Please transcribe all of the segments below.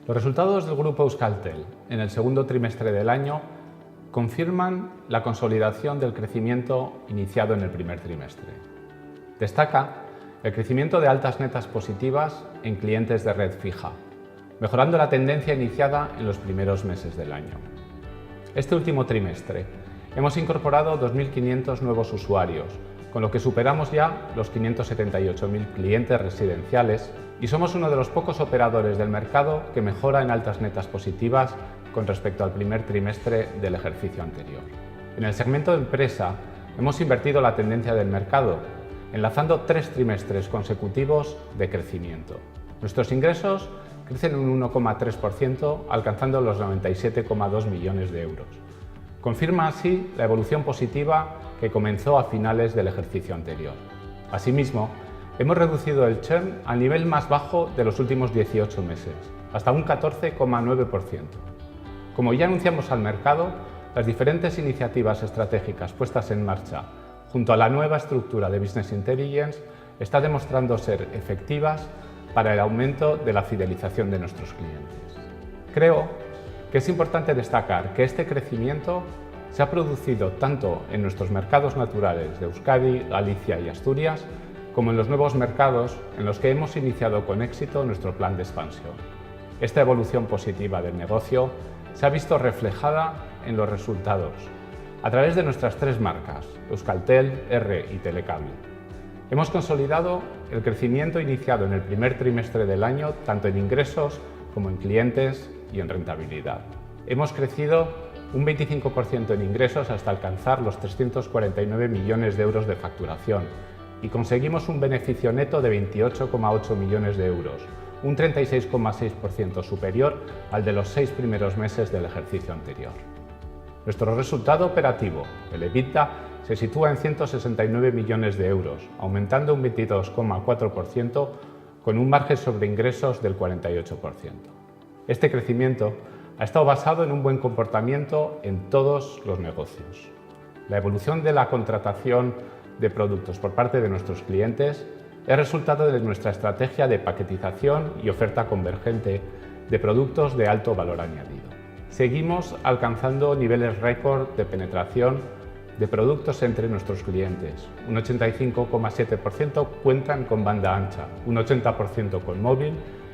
Los resultados del grupo Euskaltel en el segundo trimestre del año confirman la consolidación del crecimiento iniciado en el primer trimestre. Destaca el crecimiento de altas netas positivas en clientes de red fija, mejorando la tendencia iniciada en los primeros meses del año. Este último trimestre hemos incorporado 2.500 nuevos usuarios, con lo que superamos ya los 578.000 clientes residenciales y somos uno de los pocos operadores del mercado que mejora en altas netas positivas con respecto al primer trimestre del ejercicio anterior. En el segmento de empresa hemos invertido la tendencia del mercado, enlazando 3 trimestres consecutivos de crecimiento. Nuestros ingresos crecen un 1,3%, alcanzando los 97,2 millones de euros. Confirma así la evolución positiva que comenzó a finales del ejercicio anterior. Asimismo, hemos reducido el churn al nivel más bajo de los últimos 18 meses, hasta un 14,9%. Como ya anunciamos al mercado, las diferentes iniciativas estratégicas puestas en marcha junto a la nueva estructura de Business Intelligence está demostrando ser efectivas para el aumento de la fidelización de nuestros clientes. Creo que es importante destacar que este crecimiento se ha producido tanto en nuestros mercados naturales de Euskadi, Galicia y Asturias, como en los nuevos mercados en los que hemos iniciado con éxito nuestro plan de expansión. Esta evolución positiva del negocio se ha visto reflejada en los resultados a través de nuestras 3 marcas, Euskaltel, R y Telecable. Hemos consolidado el crecimiento iniciado en el primer trimestre del año tanto en ingresos como en clientes y en rentabilidad. Hemos crecido un 25% en ingresos hasta alcanzar los 349 millones de euros de facturación y conseguimos un beneficio neto de 28,8 millones de euros, un 36,6% superior al de los 6 primeros meses del ejercicio anterior. Nuestro resultado operativo, el EBITDA, se sitúa en 169 millones de euros, aumentando un 22,4% con un margen sobre ingresos del 48%. Este crecimiento ha estado basado en un buen comportamiento en todos los negocios. La evolución de la contratación de productos por parte de nuestros clientes es resultado de nuestra estrategia de paquetización y oferta convergente de productos de alto valor añadido. Seguimos alcanzando niveles récord de penetración de productos entre nuestros clientes. Un 85,7% cuentan con banda ancha, un 80% con móvil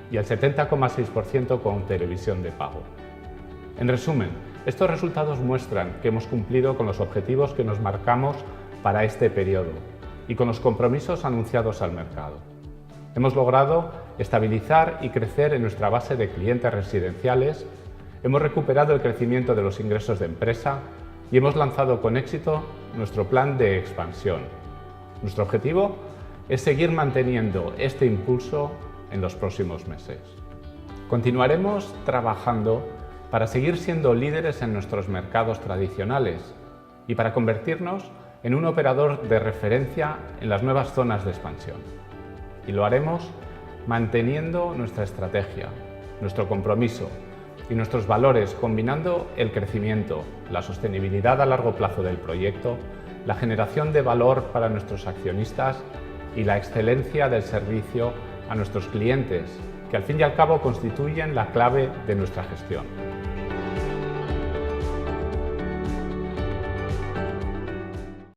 y el 70,6% con televisión de pago. En resumen, estos resultados muestran que hemos cumplido con los objetivos que nos marcamos para este periodo y con los compromisos anunciados al mercado. Hemos logrado estabilizar y crecer en nuestra base de clientes residenciales, hemos recuperado el crecimiento de los ingresos de empresa y hemos lanzado con éxito nuestro plan de expansión. Nuestro objetivo es seguir manteniendo este impulso en los próximos meses. Continuaremos trabajando para seguir siendo líderes en nuestros mercados tradicionales y para convertirnos en un operador de referencia en las nuevas zonas de expansión. Y lo haremos manteniendo nuestra estrategia, nuestro compromiso y nuestros valores, combinando el crecimiento, la sostenibilidad a largo plazo del proyecto, la generación de valor para nuestros accionistas y la excelencia del servicio a nuestros clientes, que al fin y al cabo constituyen la clave de nuestra gestión.